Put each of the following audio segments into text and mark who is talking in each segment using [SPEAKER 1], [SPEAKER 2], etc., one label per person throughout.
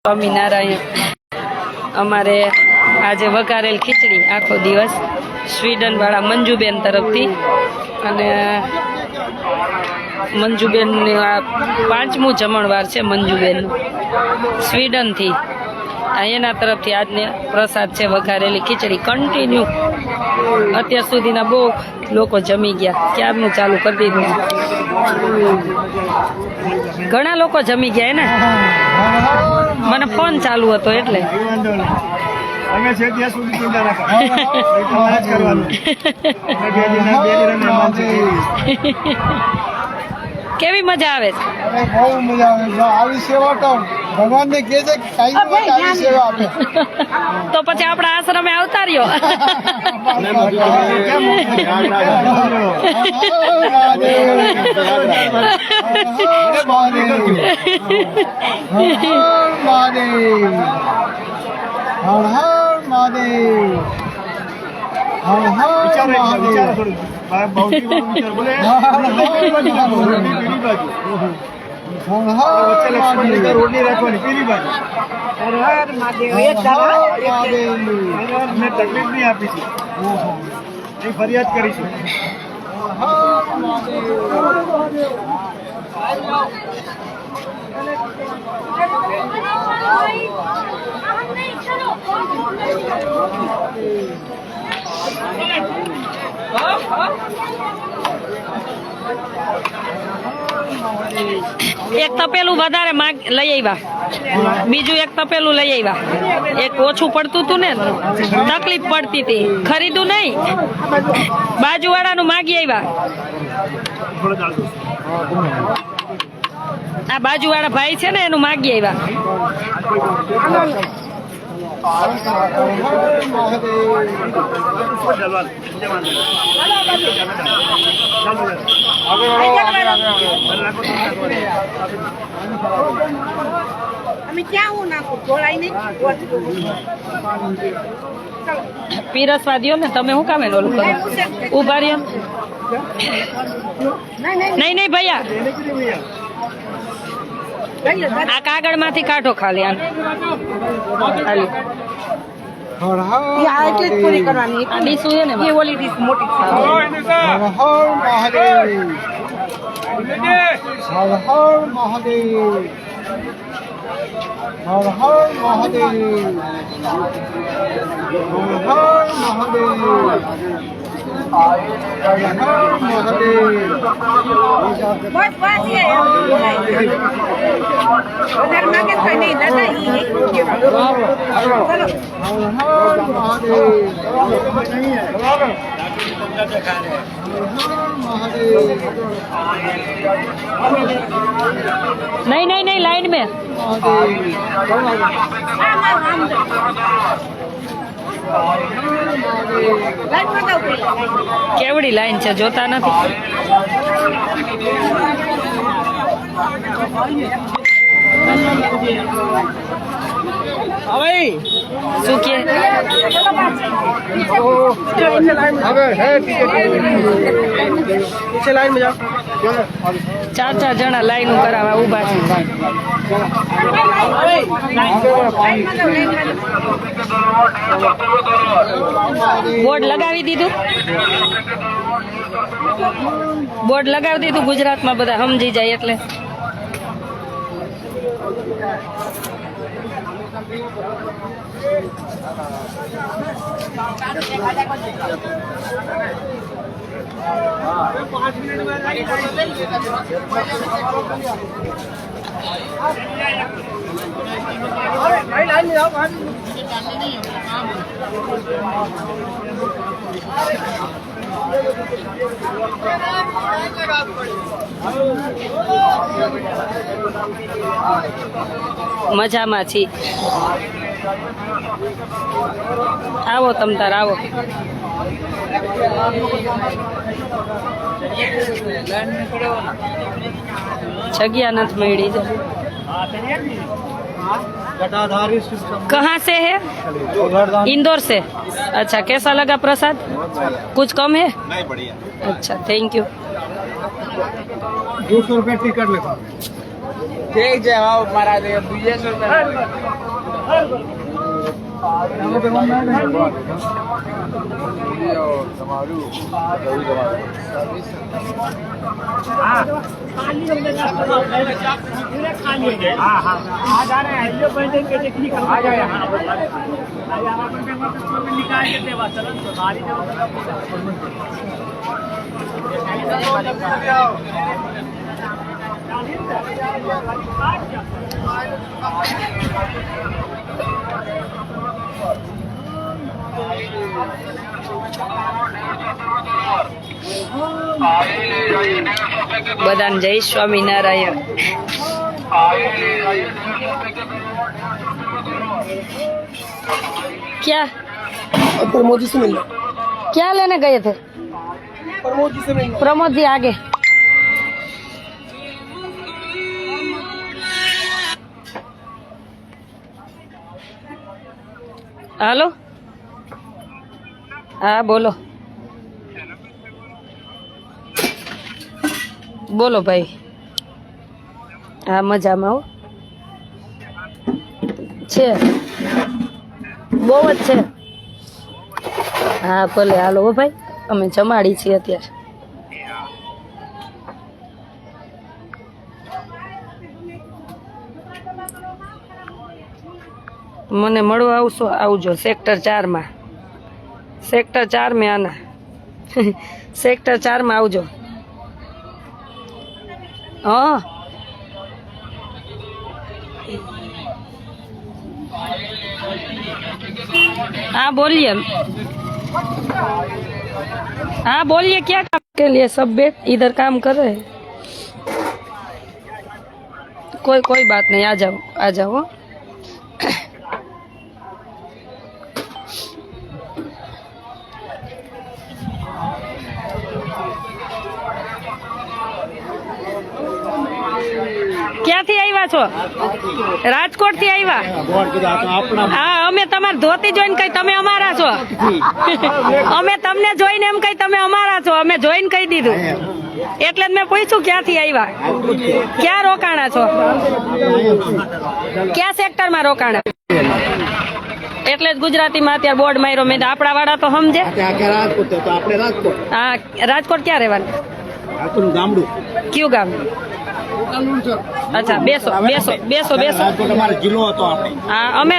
[SPEAKER 1] સ્વામિનારાયણ. અમારે આજે વઘારેલ ખીચડી આખો દિવસ સ્વીડન વાળા મંજુબેન તરફથી, અને મંજુબેન આ 5મું જમણવાર છે મંજુબેનનું સ્વીડનથી. એના તરફથી આજને પ્રસાદ છે વઘારેલી ખીચડી. કન્ટિન્યુ અત્યાર સુધીના બહુ લોકો જમી ગયા, ક્યારનું ચાલુ કરી દીધું. ઘણા લોકો જમી ગયા ને, મને ફોન ચાલુ હતો એટલે. કેવી મજા આવે છે?
[SPEAKER 2] બહુ મજા આવે છે. આવી સેવા તો ભગવાન ને કહે છે કે કઈ આવી સેવા આપે.
[SPEAKER 1] તો પછી આપણા આશ્રમે આવતા રહ્યો.
[SPEAKER 2] રોટલી રાખવાની પેલી બાજુ. મેં તકલીફ નહીં આપી છે, એ ફરિયાદ કરીશું.
[SPEAKER 1] એક તપેલું વધારે લઈ આવ્યા, બીજું એક તપેલું લઈ આવ્યા. એક ઓછું પડતું હતું ને, તકલીફ પડતી હતી. ખરીદું નહીં, બાજુવાળાનું માગી આવ્યા. આ બાજુવાળા ભાઈ છે ને, એનું માગી આવ્યા. પીરસવા દો ને, તમે શું કામે ઓલું કરો? ઉભા રહ્યો. નહીં ભૈયા, આ કાગળ માંથી કાઢો ખાલી. ખાલી પૂરી કરવાની. આ ડીશું છે ને, એ ઓલી ડીશ મોટી. नहीं लाइन में. केवड़ी लाइन છે, જોતા નથી. શું કે ચાર જણા લાઈન કરાવવા ઉભા છે. બોર્ડ લગાવી દીધું, બોર્ડ લગાવી દીધું. ગુજરાતમાં બધા સમજી જાય એટલે. મજામાં છી. આવો તમ તાર આવો. जगह नथ मिली। कहाँ से है? इंदौर से। अच्छा, कैसा लगा प्रसाद? कुछ कम है? नहीं, बढ़िया। अच्छा, थैंक यू।
[SPEAKER 2] 200 रुपये टिकट लगा।
[SPEAKER 3] ઠીક છે મારા બીજે
[SPEAKER 1] બધાને જય સ્વામિનારાયણ. क्या
[SPEAKER 2] प्रमोद जी से मिलना।
[SPEAKER 1] क्या लेने गए थे?
[SPEAKER 2] प्रमोद जी से मिलना।
[SPEAKER 1] प्रमोद जी आगे. हेलो, हाँ बोलो બોલો ભાઈ. હા મજામાં હો છે, બહુ જ છે. હા ભલે હાલો હો ભાઈ, અમે જમાડી છીએ અત્યારે. મને મળવા આવજો સેક્ટર 4 માં. સેક્ટર 4 में आना. સેક્ટર 4 માં આવજો. हाँ हाँ बोलिए. हाँ बोलिए, क्या काम के लिए सब बेट इधर काम कर रहे हैं? कोई बात नहीं, आ जाओ. ક્યાંથી આવ્યા છો? રાજકોટ થી આવ્યા? હા, અમે તમારા ધોતી જોઈને કઈ તમે અમારા છો. અમે તમને જોઈને એમ કઈ તમે અમારા છો. અમે જોઈને કહી દીધું, એટલે જ મેં પૂછ્યું ક્યાંથી આવ્યા, ક્યાં રોકાણા છો, ક્યાં સેક્ટર માં રોકાણા. એટલે જ ગુજરાતીમાં અત્યારે બોર્ડ માર્યો મેં. આપણા વાળા તો સમજે. હા, રાજકોટ ક્યાં રહેવાનું? કયું ગામ? અચ્છા, બેસો. હા, અમે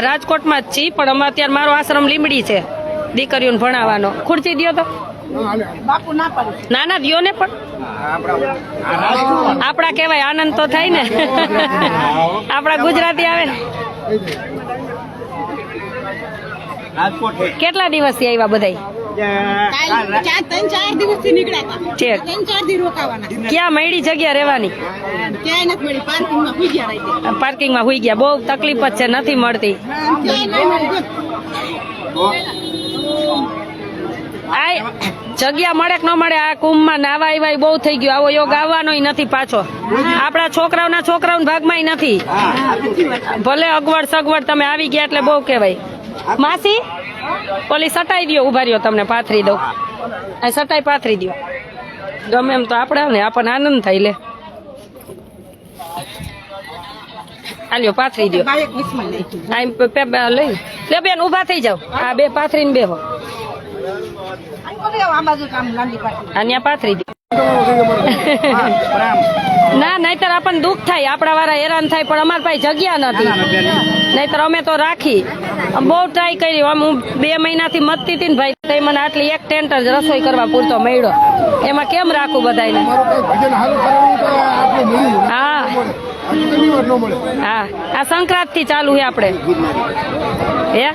[SPEAKER 1] રાજકોટમાં જ છીએ, પણ અમે અત્યારે મારો આશ્રમ લીમડી છે, દીકરીઓને ભણાવવાનો. ખુરશી દ્યો તો. ના દ્યો ને, પણ આપડા કેવાય આનંદ તો થાય ને. આપડા ગુજરાતી આવે. કેટલા દિવસથી આવ્યા બધા?
[SPEAKER 4] 3-4 દિવસથી નીકળ્યા હતા. 3-4 દી રોકાવાના.
[SPEAKER 1] ક્યાં મળી જગ્યા રહેવાની?
[SPEAKER 4] ક્યાંય નથી મળી. પાર્કિંગમાં હુઈ ગયા.
[SPEAKER 1] પાર્કિંગમાં હુઈ ગયા. બહુ તકલીફ જ છે, નથી મળતી. આ જગ્યા મળે કે ન મળે, આ કુંભમાં નાવા આવ્યા બહુ થઈ ગયું. આવો યોગ આવવાનો નથી પાછો. આપણા છોકરાઓના ભાગમાં નથી. ભલે અગવડ સગવડ તમે આવી ગયા એટલે બહુ કહેવાય. માસી ઓલી સટાઈ દો, ઉભા રહ્યો, તમને પાથરી દઉં. આ સટાઈ પાથરી દો. ગમે એમ તો આપણે ને આપણને આનંદ થાય. લે આલ્યો, પાથરી દો. લઈ લે બેન, ઉભા થઈ જાવ. આ બે પાથરીને બેહો. અહીંયા પાથરી દો. ના, નહીતર આપણને દુઃખ થાય, આપણા વાળા હેરાન થાય, પણ અમારી પાસે જગ્યા નથી. નહીતર અમે તો રાખી. બહુ ટ્રાય કરી. હું 2 મહિનાથી મતતી હતી ને ભાઈ, તો મને આટલી એક ટેન્ટ જ રસોઈ કરવા પૂરતો મળ્યો. એમાં કેમ રાખું બધાને? હા હા, આ સંક્રાંત થી ચાલુ છે આપણે. હે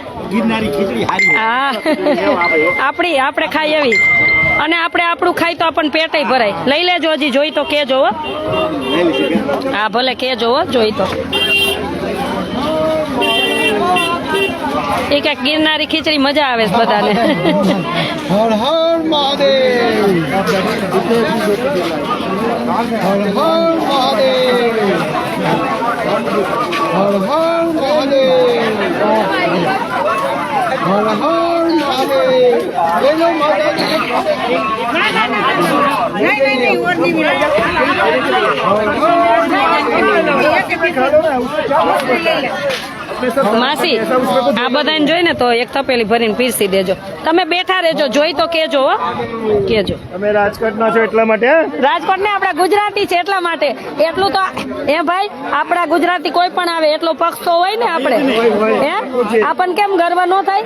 [SPEAKER 1] હા, આપણે ખાઈ એવી, અને આપણે આપણું ખાઈ તો આપણને પેટે ભરાય. લઈ લેજો, હજી જોઈ તો કેજો. હા ભલે કેજો, જોઈ તો. એ કઈક ગિરનારી ખીચડી મજા આવે છે બધાને.
[SPEAKER 2] હર હર મહાદેવ, હર હર મહાદેવ, હર હર મહાદેવ, હર હર મહાદેવ.
[SPEAKER 1] માસી આ બધાને જોઈને તો એક તપેલી ભરીને પીરસી દેજો. તમે બેઠા રહેજો, જોઈ તો કેજો હો, કેજો.
[SPEAKER 2] તમે રાજકોટના છો એટલા માટે
[SPEAKER 1] રાજકોટ ને આપડા ગુજરાતી છે એટલા માટે. એટલું તો એ ભાઈ આપડા ગુજરાતી કોઈ પણ આવે એટલો પક્ષ તો હોય ને આપણે. હે આપણને કેમ ગર્વ ન થાય?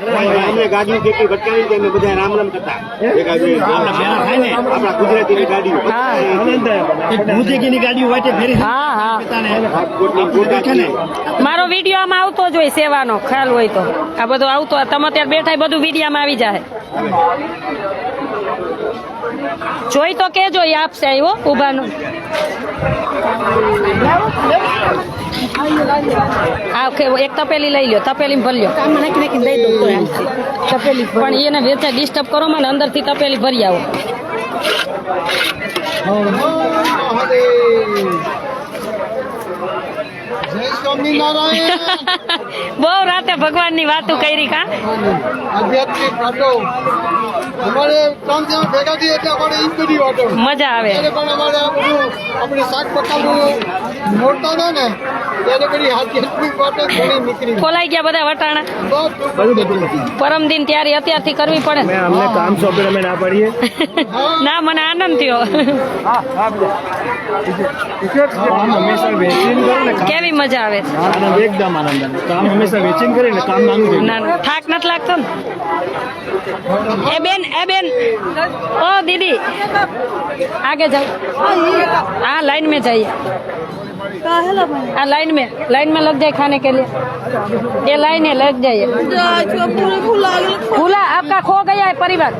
[SPEAKER 5] અમે ગાડી કેટલી ભટકાવી છે, અમે બધા રામ રામ કરતા આપણા ગુજરાતીની ગાડીઓ ગાડીઓ વાટે ફેરી.
[SPEAKER 1] હા હા મારો વિડીયો આમાં આવતો જ હોય, સેવાનો ખ્યાલ હોય તો આ બધું આવતો. તમે અત્યારે બેઠા બધું વિડીયામાં આવી જાય. જોઈ તો કેજો, એ આપશે આવ્યો ઉભાનું. એક તપેલી લઈ લ્યો, તપેલી ભરી લ્યો. તપેલી પણ એને વેચા ડિસ્ટર્બ કરો મને, અંદરથી તપેલી ભરી આવો. બહુ રાતે ભગવાન ની વાતો કરી કા. મજા આવે. ખોલાઈ ગયા બધા વટાણા. પરમ દિન તૈયારી અત્યારથી કરવી પડે.
[SPEAKER 2] અમને કામ સોંપે અમે ના પાડીએ.
[SPEAKER 1] ના મને આનંદ થયો.
[SPEAKER 2] હંમેશા વેચીને કરો ને
[SPEAKER 1] કેવી મજા આવે.
[SPEAKER 2] એકદમ આનંદ. કામ હંમેશા વેચીને કરે ને કામ નાનું.
[SPEAKER 1] ના થાક નથી લાગતો ને. એ બેન ओ दीदी आगे जाओ. हाँ लाइन में जाइए. हाँ लाइन में लग जाए खाने के लिए. ये लाइन है, लग जाइए. खुला आपका खो गया है परिवार.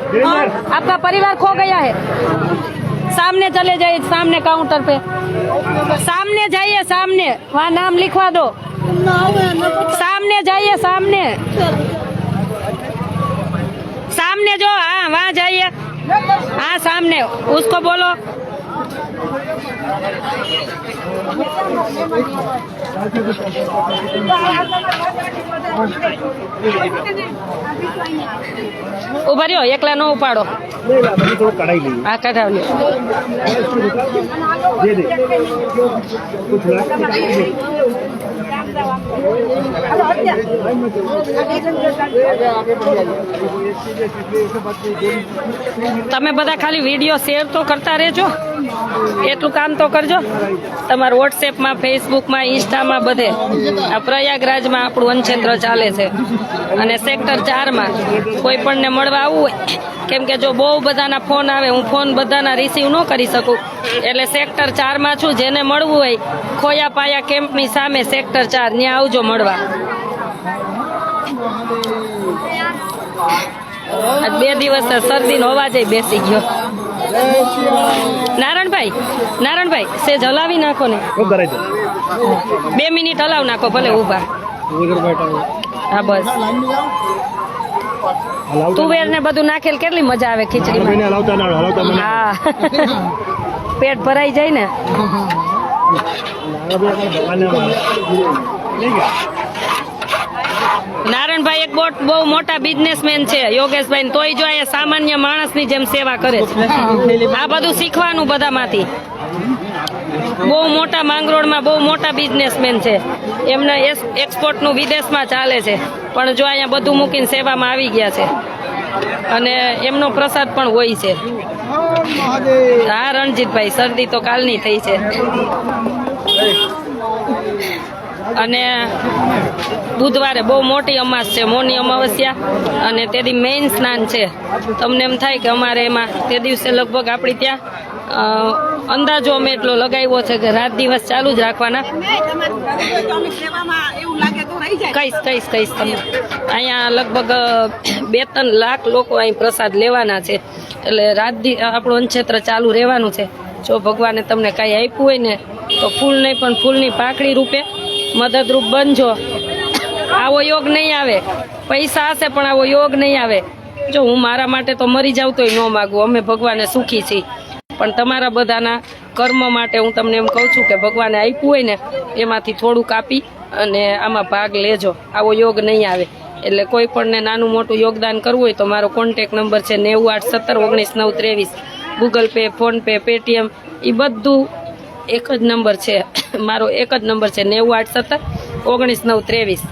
[SPEAKER 1] आपका परिवार खो गया है. सामने चले जाइए, सामने काउंटर पे. सामने जाइए, सामने वहाँ नाम लिखवा दो. सामने जाइए, सामने सामने जो. हाँ वहाँ जाइए. हाँ सामने उसको बोलो. ઉભા રહ્યો, એકલા નો ઉપાડો.
[SPEAKER 2] કઢાઈ લઈએ.
[SPEAKER 1] હા કઢાવ લ્યો. તમે બધા ખાલી વિડીયો શેર તો કરતા રહેજો, એટલું કામ તો કરજો. તમારા વોટ્સએપમાં, ફેસબુકમાં, ઇન્સ્ટામાં બધે આ પ્રયાગરાજમાં આપણું અન્નક્ષેત્ર ચાલે છે. અને સેક્ટર 4માં કોઈ પણને મળવા આવવું હોય, કેમ કે જો બહુ બધાના ફોન આવે, હું ફોન બધાના રિસીવ ન કરી શકું, એટલે સેક્ટર 4માં છું. જેને મળવું હોય ખોયા પાયા કેમ્પની સામે સેક્ટર 4 ત્યાં આવજો મળવા. આજ 2 દિવસ શરદીનો અવાજ બેસી ગયો. નારણભાઈ સેજ હલાવી નાખો ને. 2 મિનિટ હલાવ નાખો ભલે ઊભા. હા બસ. તુવેર ને બધું નાખેલ કેટલી મજા આવે ખીચડીમાં. હા પેટ ભરાઈ જાય ને. નારણભાઈ એક બહુ મોટા બિઝનેસમેન છે યોગેશભાઈ, તોય જો એ સામાન્ય માણસની જેમ સેવા કરે છે. આ બધું શીખવાનું બધામાંથી. બહુ મોટા માંગરોળમાં બહુ મોટા બિઝનેસમેન છે, એમને એક્સપોર્ટનું વિદેશમાં ચાલે છે, પણ જો અહીંયા બધું મૂકીને સેવામાં આવી ગયા છે. અને એમનો પ્રસાદ પણ હોય છે. હા રણજીતભાઈ, શરદી તો કાલની થઈ છે. અને બુધવારે બહુ મોટી અમાસ છે, મૌની અમાવસ્યા, અને તેથી મેઇન સ્નાન છે. તમને એમ થાય કે અમારે એમાં તે દિવસે લગભગ આપણી ત્યાં અંદાજો અમે એટલો લગાવ્યો છે કે રાત દિવસ ચાલુ જ રાખવાના. કહીશ તમને. અહીંયા લગભગ 2-3 લાખ લોકો અહીં પ્રસાદ લેવાના છે, એટલે રાત આપણું અન્નક્ષેત્ર ચાલુ રહેવાનું છે. જો ભગવાને તમને કાંઈ આપ્યું હોય ને તો ફૂલ નહીં પણ ફૂલની પાકડી રૂપે મદદરૂપ બનજો. આવો યોગ નહીં આવે, પૈસા હશે પણ આવો યોગ નહીં આવે. જો હું મારા માટે તો મરી જાઉં તોય ન માગું, અમે ભગવાને સુખી છીએ, પણ તમારા બધાના કર્મ માટે હું તમને એમ કહું છું કે ભગવાને આપ્યું હોય ને એમાંથી થોડુંક આપી અને આમાં ભાગ લેજો. આવો યોગ નહીં આવે. એટલે કોઈ પણને નાનું મોટું યોગદાન કરવું હોય તો મારો કોન્ટેક નંબર છે 981719 923, Google pay, phone pay, Paytm, એ બધું એક જ નંબર છે મારો, એક જ નંબર છે 981719 923.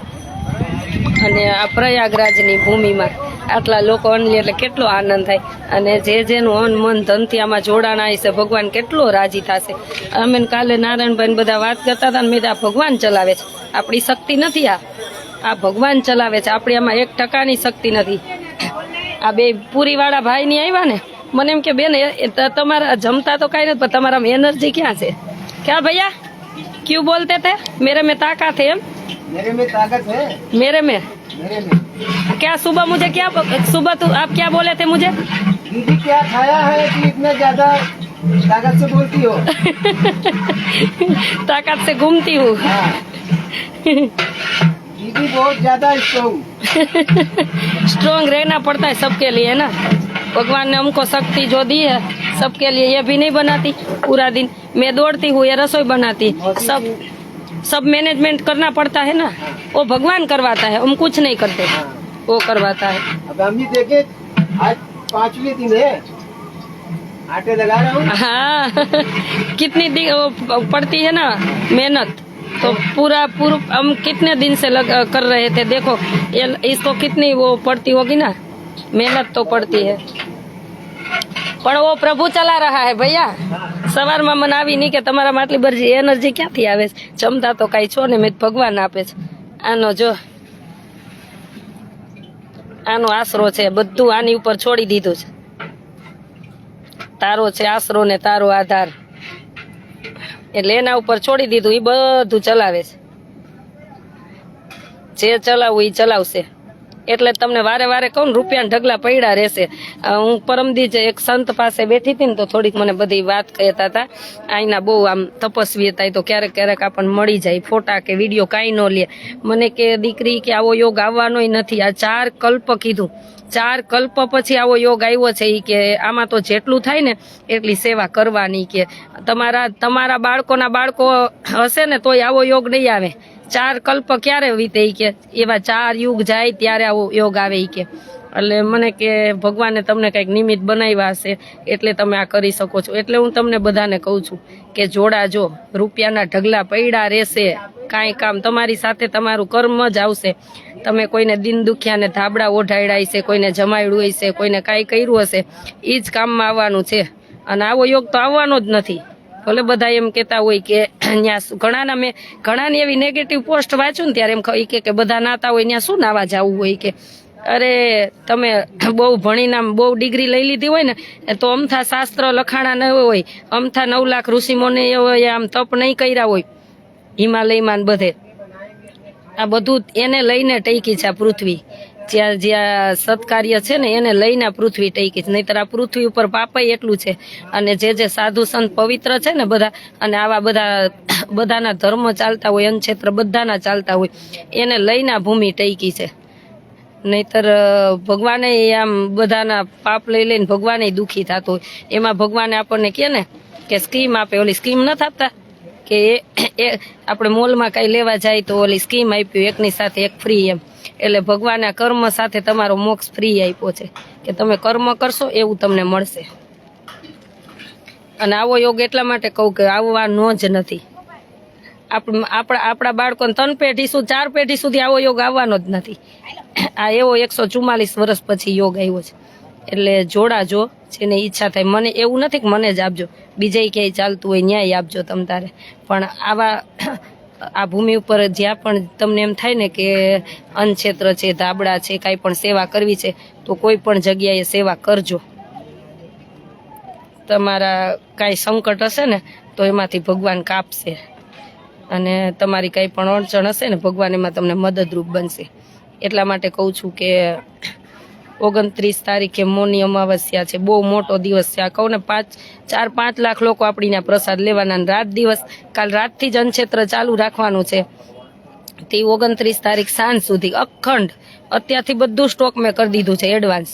[SPEAKER 1] અને આ પ્રયાગરાજની ભૂમિમાં આટલા લોકો અનલી એટલે કેટલો આનંદ થાય. અને જે જેનું અન મન ધનથી આમાં જોડાણ છે, ભગવાન કેટલો રાજી થશે. અમે કાલે નારાયણભાઈ બધા વાત કરતા હતા ને મેં આ ભગવાન ચલાવે છે, આપણી શક્તિ નથી, આ ભગવાન ચલાવે છે, આપણી આમાં 1% શક્તિ નથી. આ બે પૂરીવાળા ભાઈ ની આવ્યા ને, મને એમ કે બેન તમારા જમતા તો કઈ નથી પણ તમારામાં એનર્જી ક્યાં છે? ક્યાં ભૈયા ક્यों बोलते थे मेरे में ताकत है?
[SPEAKER 3] मेरे में ताकत है,
[SPEAKER 1] मेरे में
[SPEAKER 3] मेरे में।
[SPEAKER 1] क्या सुबह मुझे क्या सुबह तो आप क्या बोले थे मुझे?
[SPEAKER 3] दीदी क्या खाया है कि इतना ज्यादा ताकत से बोलती हो?
[SPEAKER 1] ताकत से घूमती हूँ।
[SPEAKER 3] हाँ। दीदी बहुत ज्यादा स्ट्रॉन्ग।
[SPEAKER 1] स्ट्रॉन्ग रहना पड़ता है सबके लिए ना, भगवान ने हमको शक्ति जो दी है सबके लिए. ये भी नहीं बनाती पूरा दिन, मैं दौड़ती हूँ, ये रसोई बनाती, सब मैनेजमेंट करना पड़ता है ना, वो भगवान करवाता है, हम कुछ नहीं करते, वो करवाता है.
[SPEAKER 3] अब हम भी देखे, आज 5वें दिन है, आटे लगा रहा हूँ.
[SPEAKER 1] हाँ कितनी वो पड़ती है ना मेहनत, तो पूरा हम कितने दिन से कर रहे थे. देखो ये इसको कितनी वो पड़ती होगी ना, मेहनत तो पड़ती है, પણ વો પ્રભુ ચલા રહા હે ભૈયા. સવારમાં મને આવી નહીં કે તમારામાં આટલી બધી એનર્જી ક્યાંથી આવે છે? જમતા તો કાંઈ છો ને, મેં ભગવાન આપે છે. આનો જો આનો આશરો છે, બધું આની ઉપર છોડી દીધું છે. તારો છે આશરો ને તારો આધાર, એટલે એના ઉપર છોડી દીધું, એ બધું ચલાવે છે. જે ચલાવવું એ ચલાવશે. એટલે તમને વારે વારે કહું રૂપિયાના ઢગલા પડ્યા રહેશે. હું પરમદી જ એક સંત પાસે બેઠી હતી ને તો થોડીક મને બધી વાત કહેતા હતા. અહીંના બહુ આમ તપસ્વી હતા, તો ક્યારેક ક્યારેક આપણને મળી જાય ફોટા કે વિડીયો કાંઈ ન લે. મને કે દીકરી કે આવો યોગ આવવાનો નથી, આ 4 કલ્પ કીધું, 4 કલ્પ પછી આવો યોગ આવ્યો છે. એ કે આમાં તો જેટલું થાય ને એટલી સેવા કરવાની, કે તમારા બાળકોના બાળકો હશે ને તોય આવો યોગ નહીં આવે. 4 કલ્પ ક્યારે વીતે કે એવા 4 યુગ જાય ત્યારે આવો યોગ આવે કે. એટલે મને કે ભગવાને તમને કંઈક નિમિત્ત બનાવ્યા હશે એટલે તમે આ કરી શકો છો. એટલે હું તમને બધાને કહું છું કે જોડાજો, રૂપિયાના ઢગલા પડ્યા રહેશે, કાંઈ કામ તમારી સાથે તમારું કર્મ જ આવશે. તમે કોઈને દિન દુખ્યાને ધાબળા ઓઢાડ્યા હશે, કોઈને જમાડ્યું હશે, કોઈને કાંઈ કર્યું હશે, એ જ કામમાં આવવાનું છે. અને આવો યોગ તો આવવાનો જ નથી. ભલે બધા એમ કહેતા હોય કે ત્યાં મેં ઘણાની એવી નેગેટિવ પોસ્ટ વાંચું ને ત્યારે એમ કે બધા નાતા હોય ત્યાં શું નાવા જવું હોય કે. અરે તમે બહુ ભણીને બહુ ડિગ્રી લઈ લીધી હોય ને તો અમથા શાસ્ત્ર લખાણા ન હોય, અમથા 9 લાખ ઋષિમુનિ હોય આમ તપ નહીં કર્યા હોય હિમાલયમાં બધે. આ બધું એને લઈને ટકી છે આ પૃથ્વી. જ્યાં સત્કાર્ય છે ને એને લઈને પૃથ્વી ટકી છે, નહીતર આ પૃથ્વી ઉપર પાપાઈ એટલું છે. અને જે સાધુ સંત પવિત્ર છે ને બધા, અને આવા બધાના ધર્મ ચાલતા હોય, અનક્ષેત્ર બધાના ચાલતા હોય, એને લઈને આ ભૂમિ ટકી છે. નહીતર ભગવાને આમ બધાના પાપ લઈ લઈને ભગવાને દુઃખી થતો હોય. એમાં ભગવાને આપણને કહે ને કે સ્કીમ આપે, ઓલી સ્કીમ નથી આપતા કે આપણે મોલમાં કઈ લેવા જાય તો ઓલી સ્કીમ આપ્યું એકની સાથે એક ફ્રી એમ. એટલે ભગવાને કર્મ સાથે તમારો મોક્ષ ફ્રી આપ્યો છે કે તમે કર્મ કરશો એવું તમને મળશે. અને આવો યોગ એટલા માટે કહું કે આવવાનો જ નથી. આપણા બાળકોને 3 પેઢી સુધી 4 પેઢી સુધી આવો યોગ આવવાનો જ નથી. આ એવો 144 વર્ષ પછી યોગ આવ્યો છે. એટલે જોડાજો, જેને ઈચ્છા થાય. મને એવું નથી કે મને જ આપજો, બીજે ક્યાંય ચાલતું હોય ન્યાય આપજો તમ તારે. પણ આ ભૂમિ ઉપર જ્યાં પણ તમને એમ થાય ને કે અનક્ષેત્ર છે, ધાબળા છે, કાંઈ પણ સેવા કરવી છે તો કોઈ પણ જગ્યાએ સેવા કરજો. તમારા કાંઈ સંકટ હશે ને તો એમાંથી ભગવાન કાપશે, અને તમારી કાંઈ પણ અડચણ હશે ને ભગવાન એમાં તમને મદદરૂપ બનશે. એટલા માટે કહું છું કે 29 તારીખે મૌની અમાવસ્યા છે, બહુ મોટો દિવસ છે. આ કહું ને 4-5 લાખ લોકો આપણી ત્યાં પ્રસાદ લેવાના. રાત દિવસ કાલ રાતથી જ અનક્ષેત્ર ચાલુ રાખવાનું છે તે 29 તારીખ સાંજ સુધી અખંડ. અત્યારથી બધું સ્ટોક મેં કરી દીધું છે એડવાન્સ.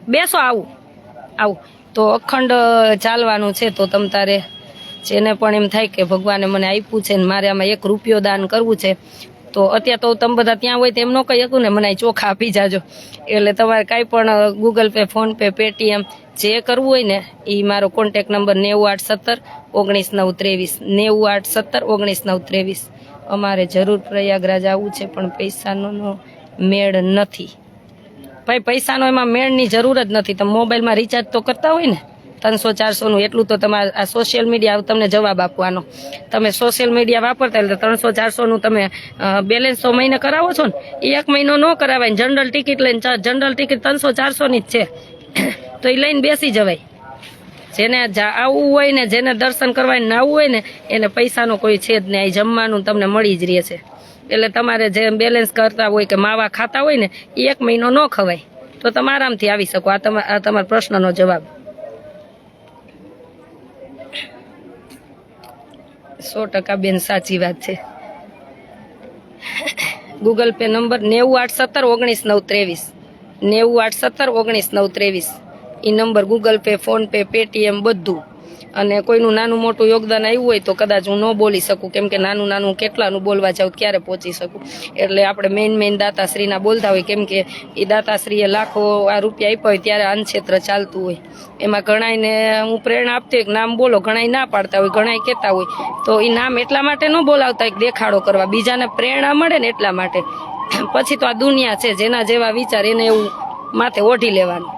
[SPEAKER 1] બેસો આવું તો અખંડ ચાલવાનું છે. તો તમ તારે જેને પણ એમ થાય કે ભગવાને મને આપ્યું છે ને મારે આમાં 1 રૂપિયો દાન કરવું છે તો અત્યારે તો તમે બધા ત્યાં હોય તો એમ ન કહી શકું ને મને અહીં ચોખા આપી જાજો. એટલે તમારે કાંઈ પણ Google pay, phone pay, Paytm જે કરવું હોય ને એ મારો કોન્ટેક નંબર 9817 19 9 23 9817 19 9 23. અમારે જરૂર પ્રયાગરાજ આવવું છે પણ પૈસાનો મેળ નથી ભાઈ. પૈસાનો એમાં મેળની જરૂર જ નથી. તમે મોબાઈલમાં રિચાર્જ તો કરતા હોય ને 300-400 એટલું તો તમારે આ સોશિયલ મીડિયા તમને જવાબ આપવાનો. તમે સોશિયલ મીડિયા વાપરતા એટલે 300-400 તમે બેલેન્સ તો મહિને કરાવો છો ને, એ 1 મહિનો ન કરાવાય. જનરલ ટિકિટ લઈને જનરલ ટિકિટ 300-400 જ છે તો એ લઈને બેસી જવાય. જેને આવવું હોય ને, જેને દર્શન કરવા ના આવવું હોય ને, એને પૈસાનો કોઈ છે જ નહીં. જમવાનું તમને મળી જ રહે છે. એટલે તમારે જે બેલેન્સ કરતા હોય કે માવા ખાતા હોય ને એ 1 મહિનો ન ખવાય તો તમે આરામથી આવી શકો. આ તમારા પ્રશ્નનો જવાબ. 100% બેન સાચી વાત છે. Google pay number 9817 19 9 23 9817 19 9 23. એ number Google pay, phone pay, Paytm બધું. અને કોઈનું નાનું મોટું યોગદાન આવ્યું હોય તો કદાચ હું ન બોલી શકું, કેમ કે નાનું કેટલાનું બોલવા જાઉં ક્યારે પહોંચી શકું. એટલે આપણે મેઇન દાતાશ્રીના બોલતા હોય, કેમ કે એ દાતાશ્રીએ લાખો આ રૂપિયા આપ્યા હોય ત્યારે અન્નક્ષેત્ર ચાલતું હોય. એમાં ઘણાઈને હું પ્રેરણા આપતી હોય કે નામ બોલો, ઘણાય ના પાડતા હોય, ઘણાય કહેતા હોય. તો એ નામ એટલા માટે ન બોલાવતા હોય દેખાડો કરવા, બીજાને પ્રેરણા મળે ને એટલા માટે. પછી તો આ દુનિયા છે, જેના જેવા વિચાર એને એવું માથે ઓઢી લેવાનું.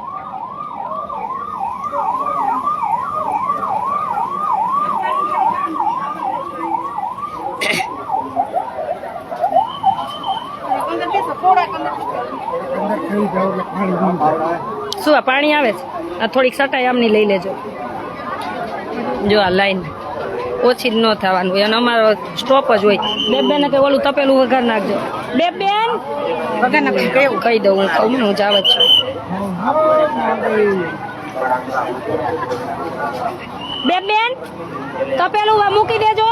[SPEAKER 1] શું આ પાણી આવે છે? આ થોડીક સટાઈ આમની લઈ લેજો. જો આ લાઈન ઓછી જ ન થવાનું હોય અને અમારો સ્ટોપ જ હોય. બેન કે ઓલું તપેલું વઘાર નાખજો. બેન વઘાર નાખજો કહી દઉં, હું કહું ને હું જાવ જ છું. બેન તપેલું મૂકી દેજો.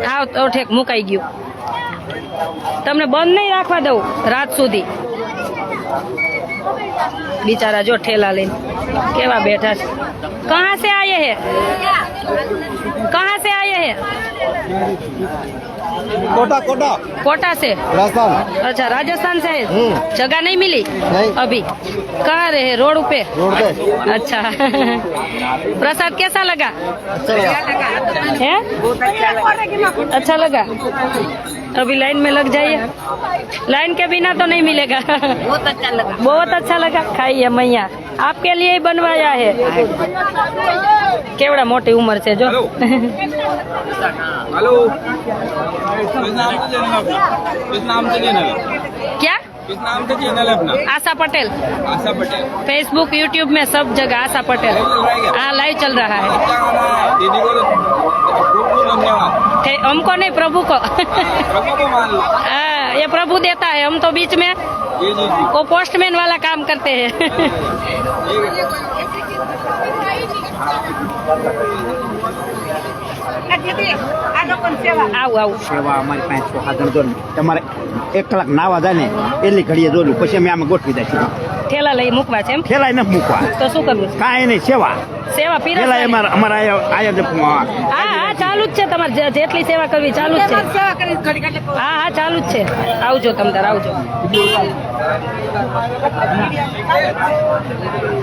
[SPEAKER 1] હા તો ઠેક મુકાઈ ગયું. તમને બંધ નહીં રાખવા દઉં રાત સુધી. बिचारा जो ठेला ले केवा बैठा है। कहाँ से आए हैं? कहाँ से आए हैं?
[SPEAKER 3] कोटा कोटा
[SPEAKER 1] कोटा से
[SPEAKER 3] राजस्थान।
[SPEAKER 1] अच्छा राजस्थान से है। जगह नहीं मिली
[SPEAKER 3] नहीं।
[SPEAKER 1] अभी कहाँ रहे? रोड पे।
[SPEAKER 3] रोड पे।
[SPEAKER 1] अच्छा प्रसाद कैसा लगा? है अच्छा लगा। अभी लाइन में लग जाइए, लाइन के बिना तो नहीं मिलेगा। बहुत अच्छा लगा, बहुत अच्छा लगा। खाइए मैया आपके लिए ही बनवाया है। केवड़ा मोटी उम्र से जो
[SPEAKER 6] हेलो किस नाम से चैनल?
[SPEAKER 1] क्या
[SPEAKER 6] किस नाम से चैनल है अपना?
[SPEAKER 1] आशा पटेल।
[SPEAKER 6] आशा पटेल
[SPEAKER 1] फेसबुक यूट्यूब में सब जगह आशा पटेल। हाँ लाइव चल रहा है।
[SPEAKER 6] क्या गाना है? दीदी को खूब धन्यवाद।
[SPEAKER 1] हमको नहीं प्रभु को।
[SPEAKER 6] प्रभु को मान लो।
[SPEAKER 1] हाँ ये प्रभु देता है, हम तो बीच में
[SPEAKER 6] जी जी जी
[SPEAKER 1] वो पोस्टमैन वाला काम करते हैं। આવું આવું
[SPEAKER 5] સેવા અમારી પાસે સાધન જો તમારે 1 કલાક નાવા જાય ને એટલી ઘડીએ જોલું પછી અમે આમાં ગોઠવી દઈએ
[SPEAKER 1] ઠેલા લઈ મૂકવા છે એમ?
[SPEAKER 5] ખેલાય ન મૂકવા
[SPEAKER 1] તો શું કરવું?
[SPEAKER 5] કાંઈ નહીં સેવા
[SPEAKER 1] સેવા
[SPEAKER 5] ખેલાય
[SPEAKER 1] પીરસવાની?
[SPEAKER 5] અમારા આયોજક
[SPEAKER 1] હા હા ચાલુ જ છે, તમારે જેટલી સેવા કરવી ચાલુ જ છે। હા હા ચાલુ જ છે, આવજો તમ તાર આવજો।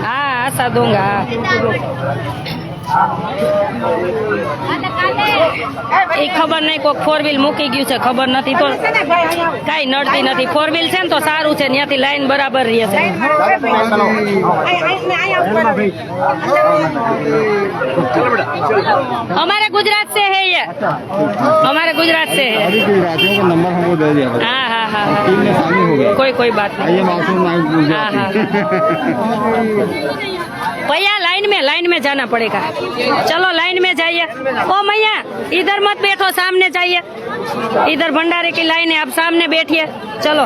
[SPEAKER 1] હા આશા દોંગા એ ખબર નહીં કોક 4 વ્હીલ મૂકી ગયું છે, ખબર નથી તો કાંઈ નડતી નથી। 4 વ્હીલ છે ને તો સારું છે, ત્યાંથી લાઈન બરાબર રહે છે। हमारे गुजरात से है ये, हमारे गुजरात से है।
[SPEAKER 3] नंबर हमको दे दिया,
[SPEAKER 1] हाँ हाँ हाँ
[SPEAKER 3] टीम में शामिल हो गए।
[SPEAKER 1] कोई कोई बात नहीं। हाँ हाँ भैया लाइन में जाना पड़ेगा। चलो लाइन में जाइए। ओ मैया इधर मत बैठो, सामने जाइए। इधर भंडारे की लाइन है, आप सामने बैठिए। चलो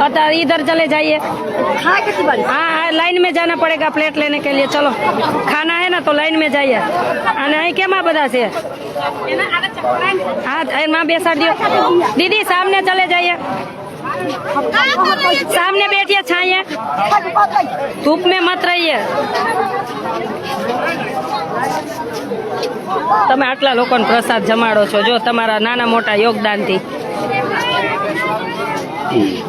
[SPEAKER 1] अतः इधर चले जाइए। हाँ हाँ लाइन में जाना पड़ेगा प्लेट लेने के लिए। चलो खाना है ना तो लाइन में जाइए। અને અહીં કેમાં બધા છે? हाँ माँ बेसा दियो। दीदी सामने चले जाइए, सामने बैठिए, छाइए, धूप में मत रहिए। તમે આટલા લોકોને પ્રસાદ જમાડો છો, જો તમારા નાના મોટા યોગદાનથી।
[SPEAKER 5] નથી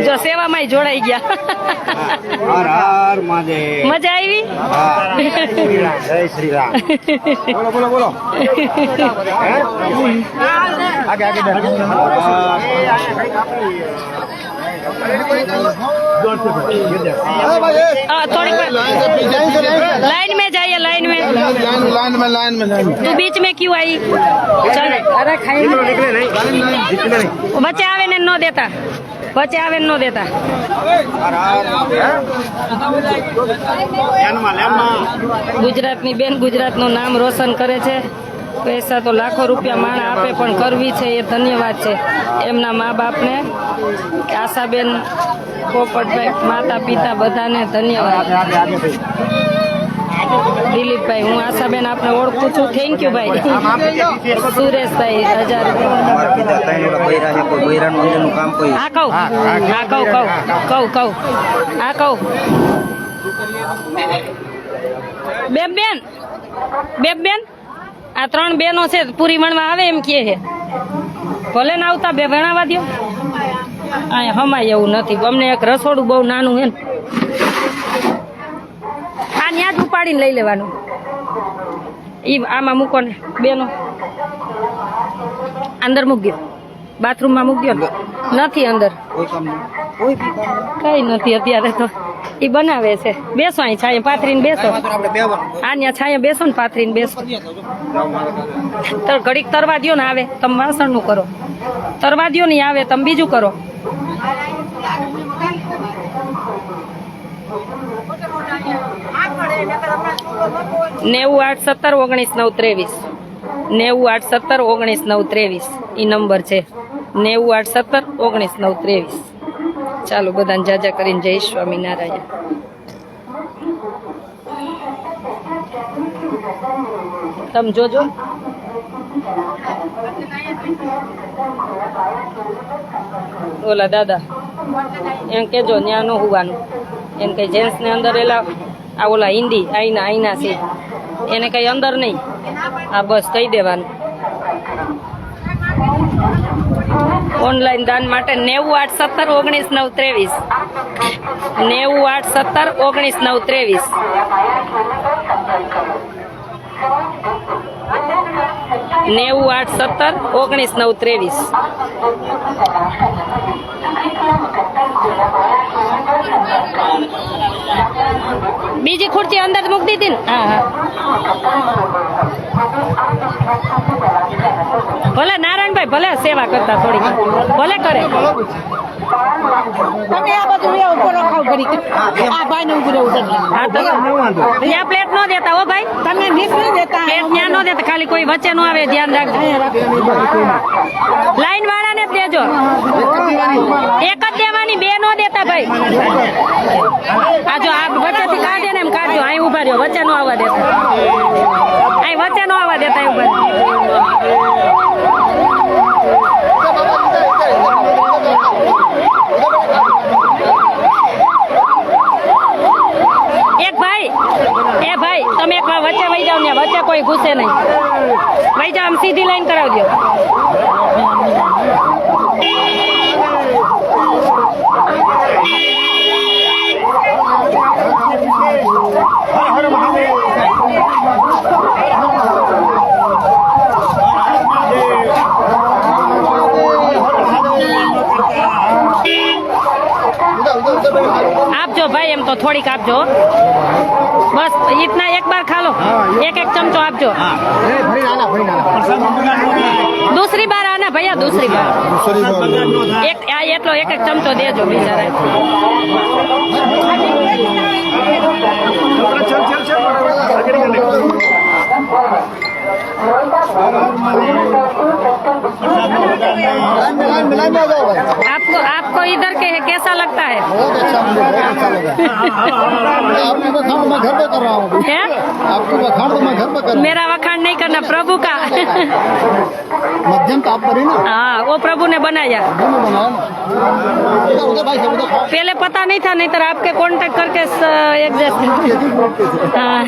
[SPEAKER 1] જો સેવામાં જોડાઈ ગયા.
[SPEAKER 5] હર હર મહાદેવ
[SPEAKER 1] મજા આવી.
[SPEAKER 5] હા જય શ્રી રામ બોલો બોલો બોલો આગે આગે
[SPEAKER 1] थोड़ी लाइन में जाइए लाइन में तू बीच में क्यों आई चल अरे बच्चे आवे ने नो देता बच्चे आवे नो देता ગુજરાતની બેન ગુજરાતનું નામ રોશન કરે છે. પૈસા તો લાખો રૂપિયા માણા આપે પણ કરવી છે એ ધન્યવાદ છે એમના મા બાપને આશાબેન પોપટભાઈ માતા પિતા બધાને ધન્યવાદ. દિલીપભાઈ હું આશાબેન આપને ઓળખું છું. થેન્ક યુ ભાઈ. સુરેશભાઈ 1000 રૂપિયા. હા કહું હા કહું બેન આ 3 બેનો છે પૂરી વણવા આવે એમ કે છે. ભલે ને આવતા બે ભણાવવા દો. અહીંયા હમાય એવું નથી. અમને એક રસોડું બહુ નાનું છે ને આ ત્યાં જ ઉપાડીને લઈ લેવાનું. ઈ આમાં મૂકો ને બેનો અંદર મૂક્યો બાથરૂમમાં મૂક્યો નથી અંદર કઈ નથી અત્યારે તો ઈ બનાવે છે. બેસો અહીં છાંયે પાથરીને બેસો. આન્યા છાંયે બેસો ને પાથરીને બેસો. તો ઘડીક તરવા દ્યો ને આવે તમે વાસણનું કરો. તરવા દ્યો ને આવે તમે બીજું કરો. નેવું 8 17 19 9 23 90 8 17 19 9 23 ઈ નંબર છે. 90 8 17 19 9 23. ચાલો બધાને જાજા કરીને જય સ્વામિનારાયણ. તમે જોજો ઓલા દાદા એમ કેજો ન્યા ન હોવાનું એમ કઈ જેન્ટ્સ ને અંદર એલા આ ઓલા હિન્દી આઈના છે એને કઈ અંદર નહીં. આ બસ કહી દેવાનું. ઓનલાઈન દાન માટે 90 8 17 19 9 23 90 8 17 19 23 બીજી ખુરચી અંદર મૂકી દીધી ને. હા ભલે નારાયણભાઈ ભલે સેવા કરતા થોડી ભલે કરે.
[SPEAKER 4] તમે આ બધું ઉભો રખાવ કરી આ ભાઈ ને ઉભું રહેવું છે.
[SPEAKER 1] હા તો ત્યાં પ્લેટ નો દેતા હો ભાઈ.
[SPEAKER 4] તમે નીચ નહીં દેતા
[SPEAKER 1] પ્લેટ ત્યાં નો દેતા. ખાલી કોઈ વચ્ચે નો આવે ધ્યાન રાખજો. લાઈન વાળાને જ દેજો. એક જ દેવાની બે નો દેતા ભાઈ. આ જો આ વચ્ચેથી કાઢે ને એમ કાઢજો. અહીં ઉભા રહ્યો વચ્ચે નો આવવા દેતા. અહીં વચ્ચે નો આવવા દેતા ઉભા. ભાઈ તમે એક વાર વચ્ચે વહી જાવ ને વચ્ચે કોઈ ઘૂસે નહીં. વહી જાવ આમ સીધી લાઈન કરાવજો. આપજો ભાઈ એમ તો થોડીક આપજો. बस इतना एक बार खा लो. एक चमचो आपजो. दूसरी बार आना भैया दूसरी बार एक એટલો એક ચમચો દેજો બિચારા. आपको इधर के कैसा लगता है?
[SPEAKER 3] आपकी बखान मैं घर पे कर रहा हूँ. आपकी बखान तो मैं घर पे कर रहा हूँ.
[SPEAKER 1] मेरा वखान नहीं करना प्रभु का.
[SPEAKER 3] मध्यम तो आप करें ना.
[SPEAKER 1] हाँ वो प्रभु ने बनाया.
[SPEAKER 3] बनाया ना. उधर भाई सब उधर.
[SPEAKER 1] पहले पता नहीं था नहीं तो आपके कांटेक्ट करके एडजस्ट. हाँ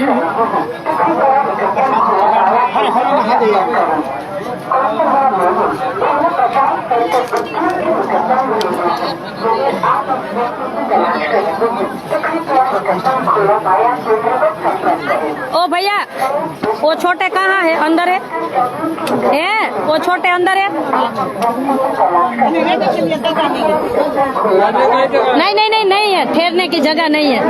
[SPEAKER 1] ओ भैया वो छोटे कहाँ है? अंदर है? वो छोटे अंदर है? नहीं नहीं नहीं नहीं है, ठहरने की जगह नहीं है।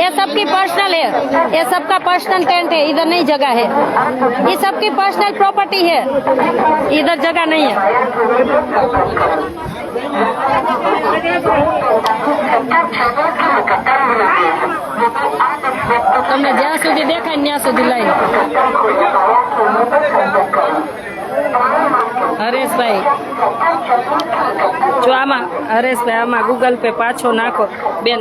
[SPEAKER 1] ये सबकी पर्सनल है, ये सबका पर्सनल टेंट है, इधर नहीं जगह है। ये सबकी पर्सनल प्रॉपर्टी है, इधर जगह नहीं है। તમને જ્યાં સુધી દેખાય ને ત્યાં સુધી લાઈન. હરેશભાઈ જો આમાં હરેશભાઈ આમાં ગૂગલ પે પાછો નાખો બેન.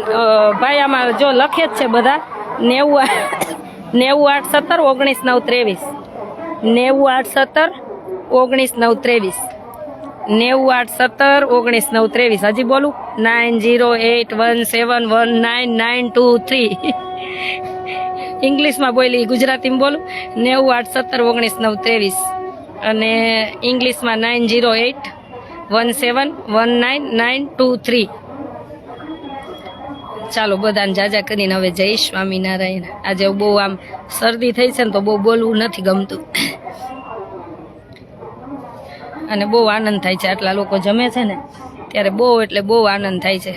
[SPEAKER 1] ભાઈ આમાં જો લખે જ છે બધા 90 817 19 9 23 90 817 19 9 23 હજી બોલું 9081711992 ઇંગ્લિશમાં બોલી, ગુજરાતીમાં બોલું 90 817 19 9 23 અને ઇંગ્લિશમાં 9081719923. ચાલો બધાને જાજા કરીને હવે જય સ્વામિનારાયણ. આજે બહુ આમ શરદી થઈ છે ને તો બહુ બોલવું નથી ગમતું અને બહુ આનંદ થાય છે. આટલા લોકો જમે છે ને ત્યારે બહુ એટલે બહુ આનંદ થાય છે.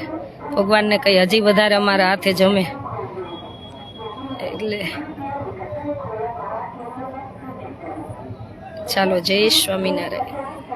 [SPEAKER 1] ભગવાનને કંઈ હજી વધારે અમારા હાથે જમે એટલે ચાલો જય સ્વામિનારાયણ.